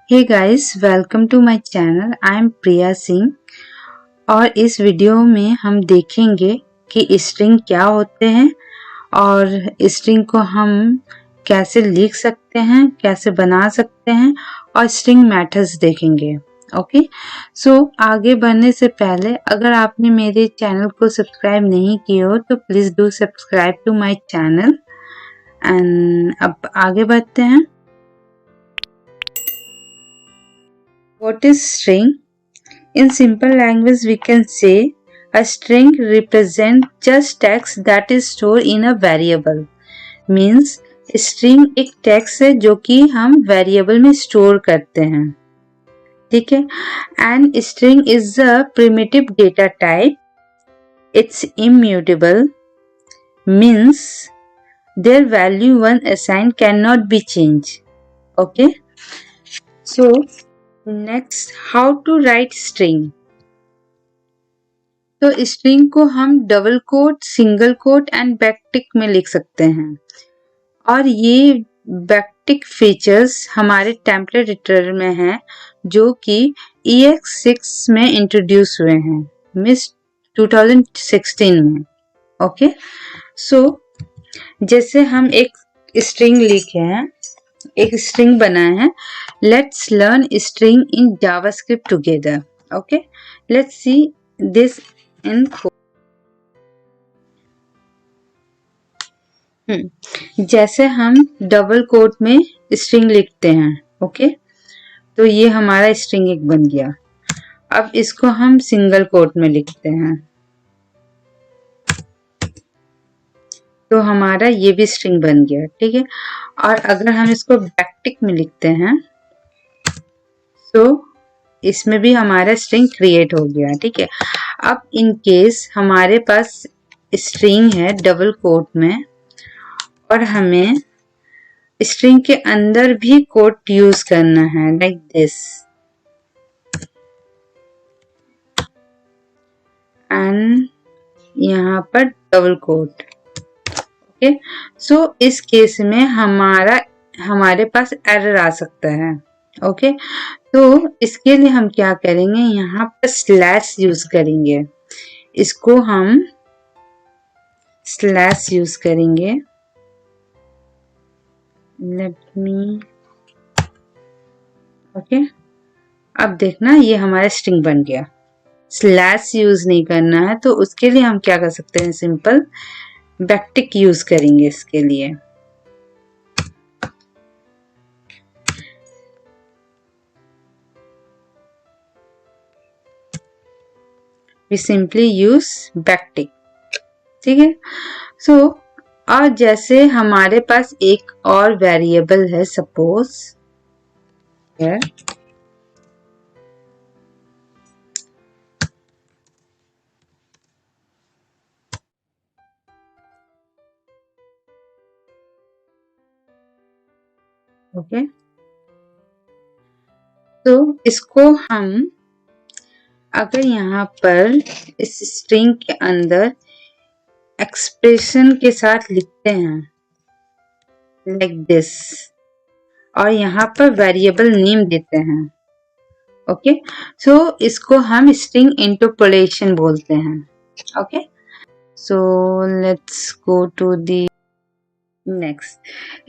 Hey guys, welcome to my channel. I am Priya Singh और इस video में हम देखेंगे कि स्ट्रिंग क्या होते हैं और स्ट्रिंग को हम कैसे लिख सकते हैं, कैसे बना सकते हैं और स्ट्रिंग मेथड्स देखेंगे। ओके, सो आगे बढ़ने से पहले अगर आपने मेरे चैनल को सब्सक्राइब नहीं किया हो तो please do subscribe to my channel. And अब आगे बढ़ते हैं। What is string? In simple language, we can say a string represents just text that is stored in a variable. Means string एक text है जो कि हम variable में store करते हैं, ठीक है। And string is a primitive data type. It's immutable. Means their value when assigned cannot be changed. Okay. So next, how to write string. तो स्ट्रिंग को हम double quote, single quote and backtick में लिख सकते हैं और ये backtick features हमारे टेम्पलेट एडिटर में हैं जो कि EX6 में इंट्रोड्यूस हुए हैं, मिस 2016 में। ओके, सो जैसे हम एक स्ट्रिंग लिखे हैं, एक स्ट्रिंग बनाए हैं। Let's learn string in JavaScript together. Okay, let's see this in code. जैसे हम डबल कोट में स्ट्रिंग लिखते हैं, ओके, तो ये हमारा स्ट्रिंग एक बन गया। अब इसको हम सिंगल कोट में लिखते हैं तो हमारा ये भी स्ट्रिंग बन गया, ठीक है। और अगर हम इसको बैकटिक में लिखते हैं तो इसमें भी हमारा स्ट्रिंग क्रिएट हो गया, ठीक है। अब इन केस हमारे पास स्ट्रिंग है डबल कोट में और हमें स्ट्रिंग के अंदर भी कोट यूज करना है, लाइक दिस, एंड यहाँ पर डबल कोट। ओके, सो इस केस में हमारे पास एरर आ सकता है। ओके, तो इसके लिए हम क्या करेंगे, यहाँ पर स्लैश यूज करेंगे। इसको हम स्लैश यूज करेंगे। लेट मी, ओके, अब देखना ये हमारा स्ट्रिंग बन गया। स्लैश यूज नहीं करना है तो उसके लिए हम क्या कर सकते हैं, सिंपल बैकटिक यूज करेंगे इसके लिए। We simply use backtick, ठीक है। सो और जैसे हमारे पास एक और वेरिएबल है, सपोज ओके, तो इसको हम अगर यहाँ पर इस स्ट्रिंग के अंदर एक्सप्रेशन के साथ लिखते हैं लाइक दिस और यहाँ पर वेरिएबल नेम देते हैं, ओके, सो इसको हम स्ट्रिंग इंटरपोलेशन बोलते हैं। Okay, so let's go to the next,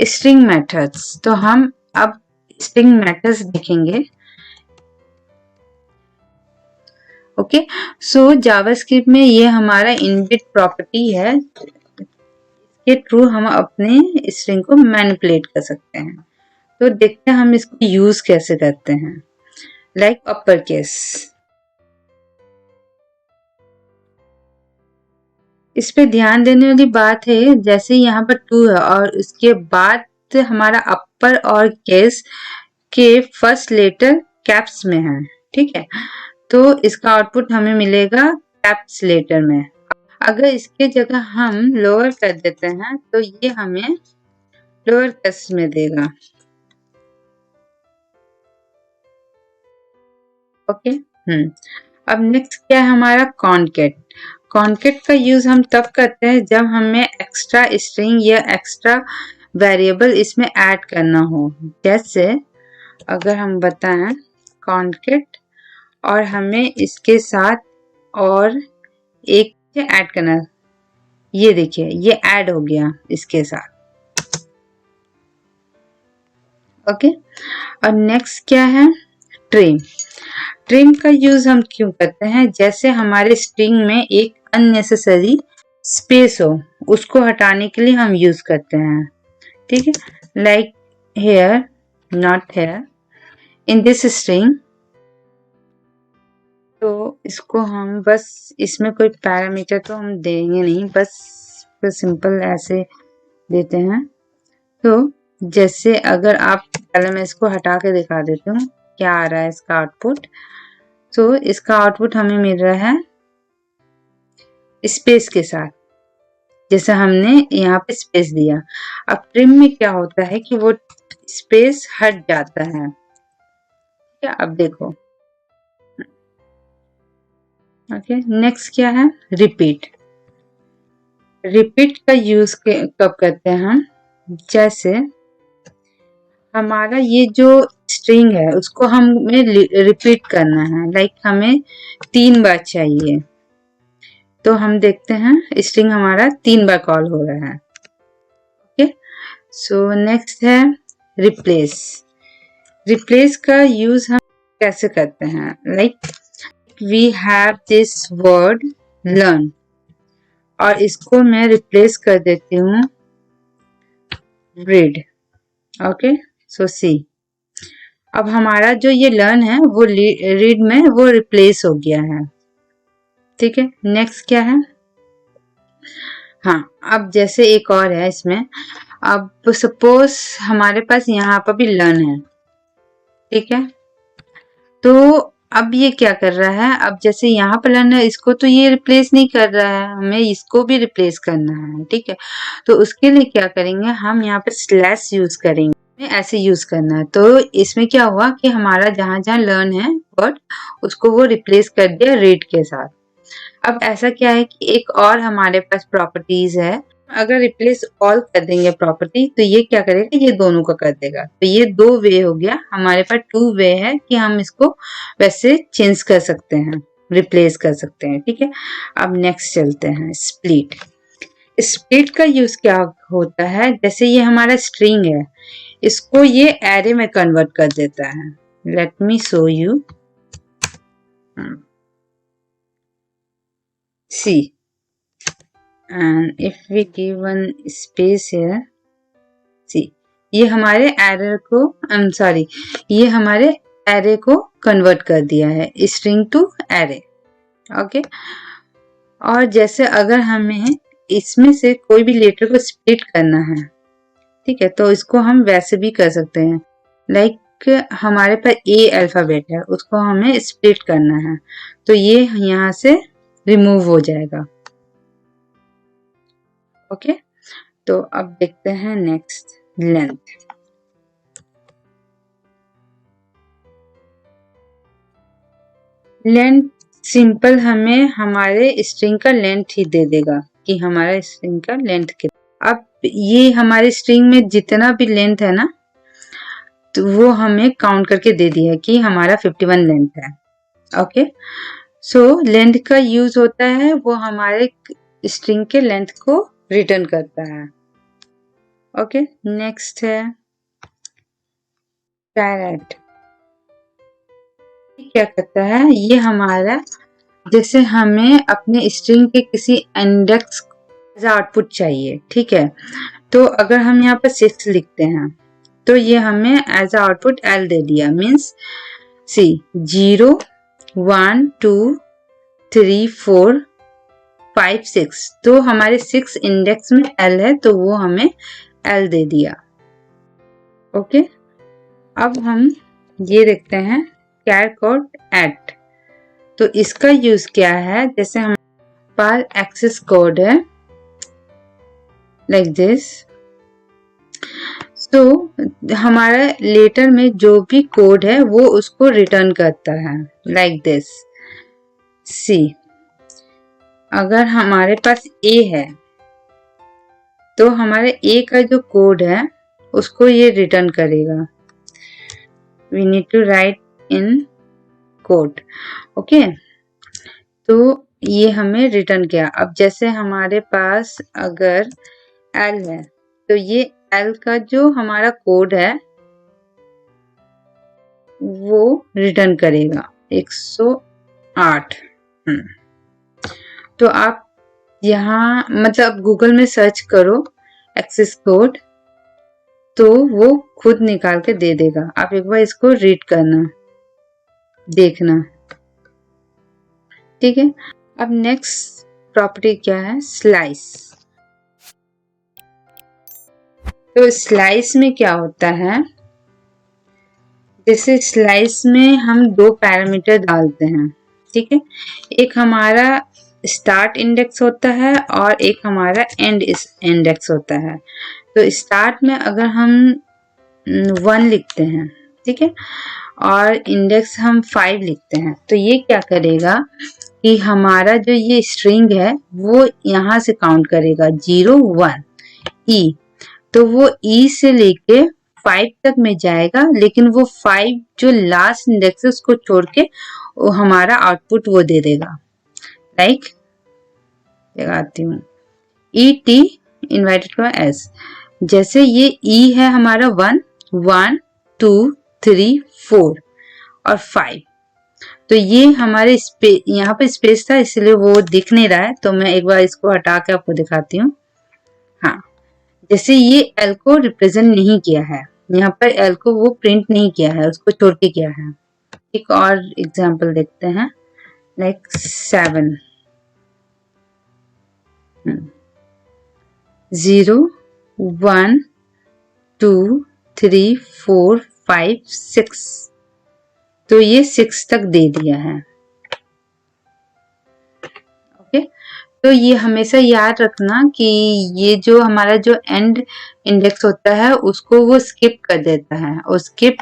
string methods. तो हम अब स्ट्रिंग मेथड्स देखेंगे। ओके, सो जावास्क्रिप्ट में ये हमारा इनबिल्ट प्रॉपर्टी है, इसके थ्रू हम अपने स्ट्रिंग को मैनिपुलेट कर सकते हैं। तो देखते हैं हम इसको यूज कैसे करते हैं, लाइक अपर केस। इस पे ध्यान देने वाली बात है, जैसे यहाँ पर 2 है और उसके बाद हमारा अपर और केस के फर्स्ट लेटर कैप्स में है, ठीक है, तो इसका आउटपुट हमें मिलेगा कैप्स लेटर में। अगर इसके जगह हम लोअर कर देते हैं तो ये हमें लोअर केस में देगा। ओके, अब नेक्स्ट क्या है हमारा कॉनकेट। कॉनकेट का यूज हम तब करते हैं जब हमें एक्स्ट्रा स्ट्रिंग या एक्स्ट्रा वेरिएबल इसमें ऐड करना हो। जैसे अगर हम बताएं कॉन्केट और हमें इसके साथ और एक ऐड करना, ये देखिए ये ऐड हो गया इसके साथ। ओके, और नेक्स्ट क्या है, ट्रिम। ट्रिम का यूज हम क्यों करते हैं, जैसे हमारे स्ट्रिंग में एक अननेसेसरी स्पेस हो उसको हटाने के लिए हम यूज करते हैं। ठीक है, like here, not here in this string. तो इसको हम बस, इसमें कोई पैरामीटर तो हम देंगे नहीं, बस सिंपल ऐसे देते हैं। तो जैसे अगर आप, पहले मैं इसको हटा के दिखा देती हूँ क्या आ रहा है इसका आउटपुट। तो इसका आउटपुट हमें मिल रहा है स्पेस के साथ, जैसे हमने यहाँ पे स्पेस दिया। अब ट्रिम में क्या होता है कि वो स्पेस हट जाता है। क्या अब देखो, ओके, नेक्स्ट क्या है, रिपीट। रिपीट का यूज कब करते हैं हम, जैसे हमारा ये जो स्ट्रिंग है उसको हमें रिपीट करना है, लाइक हमें 3 बार चाहिए। तो हम देखते हैं स्ट्रिंग हमारा 3 बार कॉल हो रहा है। ओके, सो नेक्स्ट है रिप्लेस। रिप्लेस का यूज हम कैसे करते हैं, like we have this word learn और इसको मैं रिप्लेस कर देती हूँ रीड। ओके, सो सी, अब हमारा जो ये लर्न है वो रीड में वो रिप्लेस हो गया है। ठीक है, नेक्स्ट क्या है, हाँ अब जैसे एक और है इसमें, अब सपोज हमारे पास यहाँ पर भी लर्न है। ठीक है, तो अब ये क्या कर रहा है, अब जैसे यहाँ पर लर्न है इसको तो ये रिप्लेस नहीं कर रहा है, हमें इसको भी रिप्लेस करना है। ठीक है, तो उसके लिए क्या करेंगे, हम यहाँ पे स्लैश यूज करेंगे, ऐसे यूज करना है। तो इसमें क्या हुआ कि हमारा जहां जहां लर्न है वर्ड उसको वो रिप्लेस कर दिया रीड के साथ। अब ऐसा क्या है कि एक और हमारे पास प्रॉपर्टीज है, अगर रिप्लेस ऑल कर देंगे प्रॉपर्टी तो ये क्या करेगा, ये दोनों का कर देगा। तो ये 2 वे हो गया, हमारे पास 2 वे है कि हम इसको वैसे चेंज कर सकते हैं, रिप्लेस कर सकते हैं। ठीक है, अब नेक्स्ट चलते हैं स्प्लिट। स्प्लिट का यूज क्या होता है, जैसे ये हमारा स्ट्रिंग है इसको ये एरे में कन्वर्ट कर देता है। Let me show you, see, and if we give one space here, see, ये हमारे एरर को, आई एम सॉरी, ये हमारे एरे को कन्वर्ट कर दिया है स्ट्रिंग टू एरे। ओके, और जैसे अगर हमें इसमें से कोई भी लेटर को स्प्लिट करना है, ठीक है, तो इसको हम वैसे भी कर सकते हैं, लाइक हमारे पास ए अल्फाबेट है उसको हमें स्प्लिट करना है तो ये यहाँ से रिमूव हो जाएगा। ओके, तो अब देखते हैं नेक्स्ट लेंथ। लेंथ सिंपल हमें हमारे स्ट्रिंग का लेंथ ही दे देगा कि हमारा स्ट्रिंग का लेंथ कितना। अब ये हमारे स्ट्रिंग में जितना भी लेंथ है ना तो वो हमें काउंट करके दे दिया कि हमारा 51 लेंथ है। ओके, सो लेंथ का यूज होता है वो हमारे स्ट्रिंग के लेंथ को रिटर्न करता है। ओके, नेक्स्ट है कैरेट। क्या करता है, ये हमारा, जैसे हमें अपने स्ट्रिंग के किसी इंडेक्स आउटपुट चाहिए, ठीक है, तो अगर हम यहाँ पर 6 लिखते हैं तो ये हमें एज आउटपुट एल दे दिया, मीन्स सी 0 1 2 3 4 5 6, तो हमारे 6 इंडेक्स में एल है तो वो हमें एल दे दिया। ओके, अब हम ये देखते हैं कैर कोड एट। तो इसका यूज क्या है, जैसे हमारे पास एक्सेस कोड है लाइक दिस, तो हमारा लेटर में जो भी कोड है वो उसको रिटर्न करता है लाइक दिस। सी, अगर हमारे पास ए है तो हमारे ए का जो कोड है उसको ये रिटर्न करेगा। We need to write in code. Okay, तो ये हमें रिटर्न किया। अब जैसे हमारे पास अगर L है तो ये L का जो हमारा कोड है वो रिटर्न करेगा 108। तो आप यहाँ मतलब गूगल में सर्च करो एक्सेस कोड, तो वो खुद निकाल के दे देगा। आप एक बार इसको रीड करना, देखना, ठीक है। अब नेक्स्ट प्रॉपर्टी क्या है, स्लाइस। तो स्लाइस में क्या होता है, जैसे स्लाइस में हम दो पैरामीटर डालते हैं, ठीक है। एक हमारा स्टार्ट इंडेक्स होता है और एक हमारा एंड इंडेक्स होता है। तो स्टार्ट में अगर हम 1 लिखते हैं, ठीक है, और इंडेक्स हम 5 लिखते हैं, तो ये क्या करेगा कि हमारा जो ये स्ट्रिंग है वो यहाँ से काउंट करेगा 0 1 ई। तो वो ई से लेके 5 तक में जाएगा, लेकिन वो 5 जो लास्ट इंडेक्स है उसको छोड़ के वो हमारा आउटपुट वो दे देगा। लाइक लगाती हूँ ई टी इन्वाइटेड को एस। जैसे ये ई है हमारा 1 1 2 3 4 और 5। तो ये हमारे यहाँ पे स्पेस था इसलिए वो दिख नहीं रहा है, तो मैं एक बार इसको हटा के आपको दिखाती हूँ। हाँ, जैसे ये एल को रिप्रेजेंट नहीं किया है, यहाँ पर एल को वो प्रिंट नहीं किया है, उसको छोड़ के किया है। एक और एग्जांपल देखते हैं, लाइक 7 0 1 2 3 4 5 6। तो ये 6 तक दे दिया है। ओके, तो ये हमेशा याद रखना कि ये जो हमारा जो एंड इंडेक्स होता है उसको वो स्किप कर देता है, और स्किप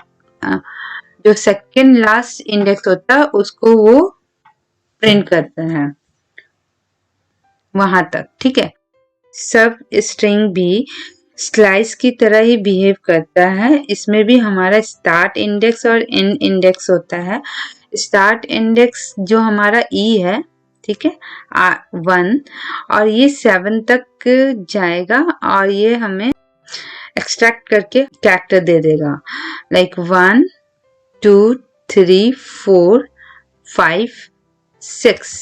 जो सेकंड लास्ट इंडेक्स होता है उसको वो प्रिंट करता है वहां तक, ठीक है। सब स्ट्रिंग भी स्लाइस की तरह ही बिहेव करता है। इसमें भी हमारा स्टार्ट इंडेक्स और एंड इंडेक्स होता है। स्टार्ट इंडेक्स जो हमारा ई है, ठीक है, 1, और ये 7 तक जाएगा और ये हमें एक्सट्रैक्ट करके कैरेक्टर दे देगा, लाइक 1 2 3 4 5 6।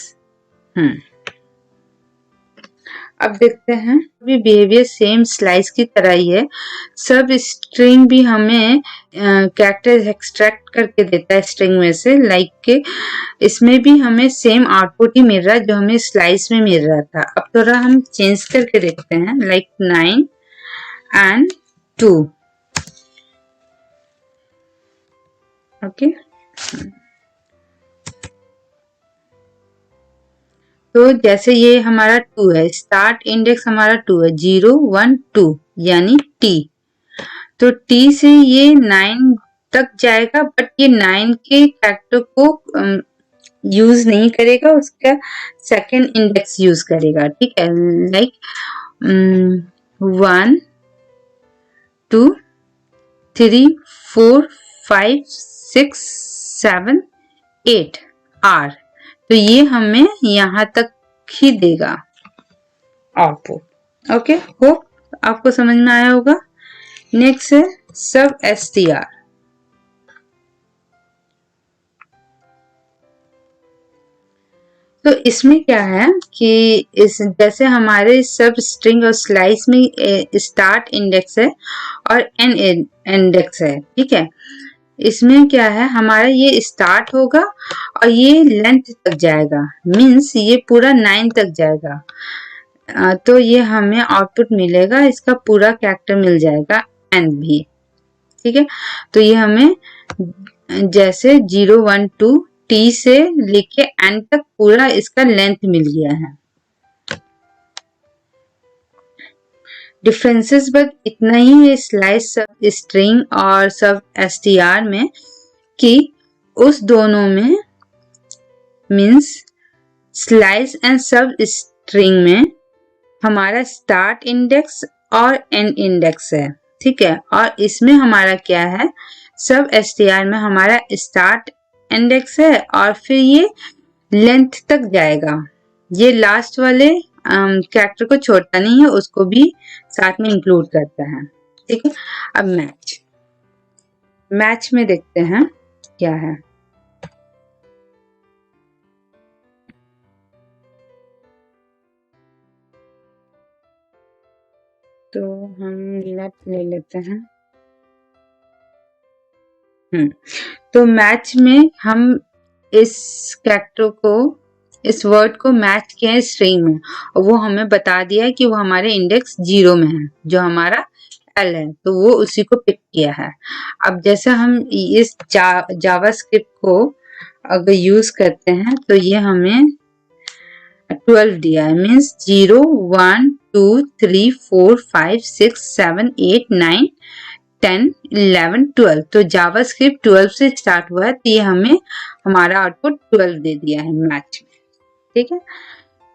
अब देखते हैं, भी बिहेवियर सेम स्लाइस की तरह ही है। सब स्ट्रिंग भी हमें कैरेक्टर एक्सट्रैक्ट करके देता है स्ट्रिंग में से, लाइक इसमें भी हमें सेम आउटपुट ही मिल रहा है जो हमें स्लाइस में मिल रहा था। अब थोड़ा हम चेंज करके देखते हैं, लाइक 9 and 2। ओके, तो जैसे ये हमारा 2 है, स्टार्ट इंडेक्स हमारा 2 है, 0 1 2 यानी टी। तो टी से ये 9 तक जाएगा, बट ये 9 के कैरेक्टर को यूज नहीं करेगा, उसका सेकंड इंडेक्स यूज करेगा, ठीक है। Like 1 2 3 4 5 6 7 8 or. तो ये हमें यहाँ तक ही देगा आउटपुट। ओके, होप आपको समझ में आया होगा। नेक्स्ट है सब str। तो इसमें क्या है कि इस जैसे हमारे सब स्ट्रिंग और स्लाइस में स्टार्ट इंडेक्स है और एंड इंडेक्स है, ठीक है। इसमें क्या है, हमारा ये स्टार्ट होगा और ये लेंथ तक जाएगा, मीन्स ये पूरा 9 तक जाएगा। तो ये हमें आउटपुट मिलेगा, इसका पूरा कैरेक्टर मिल जाएगा, एंड भी, ठीक है। तो ये हमें जैसे 0 1 2 टी से लेके एंड तक पूरा इसका लेंथ मिल गया है। डिफरेंसेस बस इतना ही है स्लाइस सब स्ट्रिंग और सब str में, कि उस दोनों में मीन्स स्लाइस एंड सब स्ट्रिंग में हमारा स्टार्ट इंडेक्स और एंड इंडेक्स है, ठीक है। और इसमें हमारा क्या है, सब str में हमारा स्टार्ट इंडेक्स है और फिर ये लेंथ तक जाएगा। ये लास्ट वाले कैरेक्टर को छोड़ता नहीं है, उसको भी साथ में इंक्लूड करता है। ठीक है, अब मैच में देखते हैं क्या है। तो हम लेफ्ट ले लेते हैं। तो मैच में हम इस कैरेक्टर को, इस वर्ड को मैच किया है स्ट्रिंग में और वो हमें बता दिया है कि वो हमारे इंडेक्स 0 में है, जो हमारा एल है, तो वो उसी को पिक किया है। अब जैसे हम इस जावास्क्रिप्ट को अगर यूज करते हैं तो ये हमें 12 दिया है, मीन्स 0 1 2 3 4 5 6 7 8 9 10 11 12। तो जावास्क्रिप्ट 12 से स्टार्ट हुआ है, तो ये हमें हमारा आउटपुट 12 दे दिया है मैच में। ठीक है,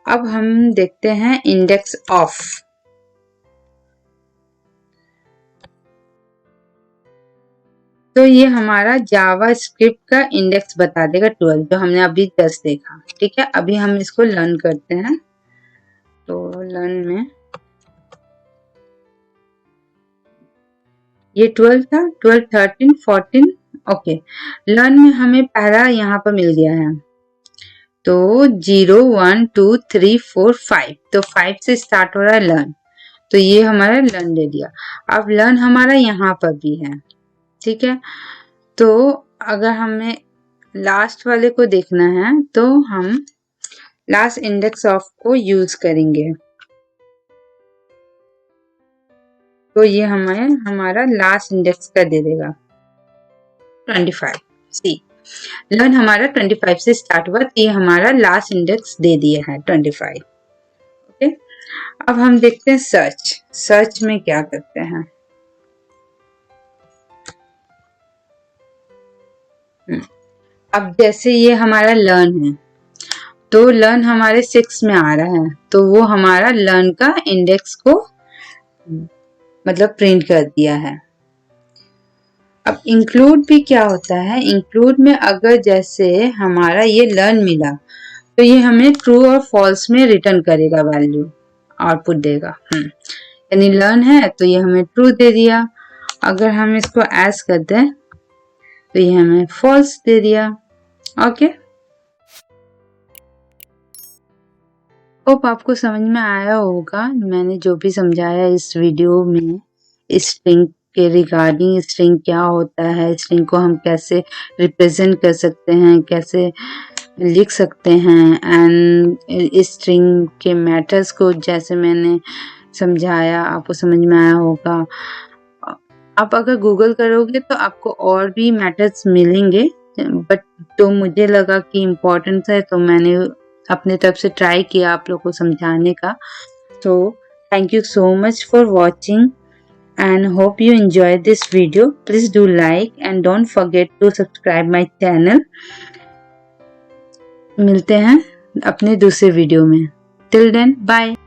अब हम देखते हैं इंडेक्स ऑफ। तो ये हमारा जावास्क्रिप्ट का इंडेक्स बता देगा 12, जो हमने अभी जस्ट देखा। ठीक है, अभी हम इसको लर्न करते हैं। तो लर्न में ये 12 था, 12 13 14। ओके, लर्न में हमें पहला यहाँ पर मिल गया है, तो 0 1 2 3 4 5, तो 5 से स्टार्ट हो रहा है लर्न, तो ये हमारा लर्न दे दिया। अब लर्न हमारा यहाँ पर भी है। ठीक है, तो अगर हमें लास्ट वाले को देखना है तो हम लास्ट इंडेक्स ऑफ को यूज करेंगे। तो ये हमें हमारा लास्ट इंडेक्स का दे देगा 25। सी, लर्न हमारा 25 से स्टार्ट हुआ, तो ये हमारा लास्ट इंडेक्स दे दिया है 25। ओके, अब हम देखते हैं सर्च में क्या करते हैं। अब जैसे ये हमारा लर्न है, तो लर्न हमारे 6 में आ रहा है, तो वो हमारा लर्न का इंडेक्स को मतलब प्रिंट कर दिया है। अब इंक्लूड भी क्या होता है, इंक्लूड में अगर जैसे हमारा ये लर्न मिला, तो ये हमें ट्रू और फॉल्स में रिटर्न करेगा, वैल्यू आउटपुट देगा। यानी लर्न है तो ये हमें ट्रू दे दिया, अगर हम इसको एस कर दें तो ये हमें फॉल्स दे दिया। ओके, होप आपको समझ में आया होगा मैंने जो भी समझाया इस वीडियो में, स्ट्रिंग के रिगार्डिंग। स्ट्रिंग क्या होता है, स्ट्रिंग को हम कैसे रिप्रेजेंट कर सकते हैं, कैसे लिख सकते हैं, एंड स्ट्रिंग के मैटर्स को जैसे मैंने समझाया आपको समझ में आया होगा। आप अगर गूगल करोगे तो आपको और भी मैटर्स मिलेंगे, बट तो मुझे लगा कि इम्पोर्टेंट है तो मैंने अपने तरफ से ट्राई किया आप लोग को समझाने का। तो thank you so much for watching and hope you enjoyed this video. Please do like and don't forget to subscribe my channel. मिलते हैं अपने दूसरे वीडियो में। Till then, bye.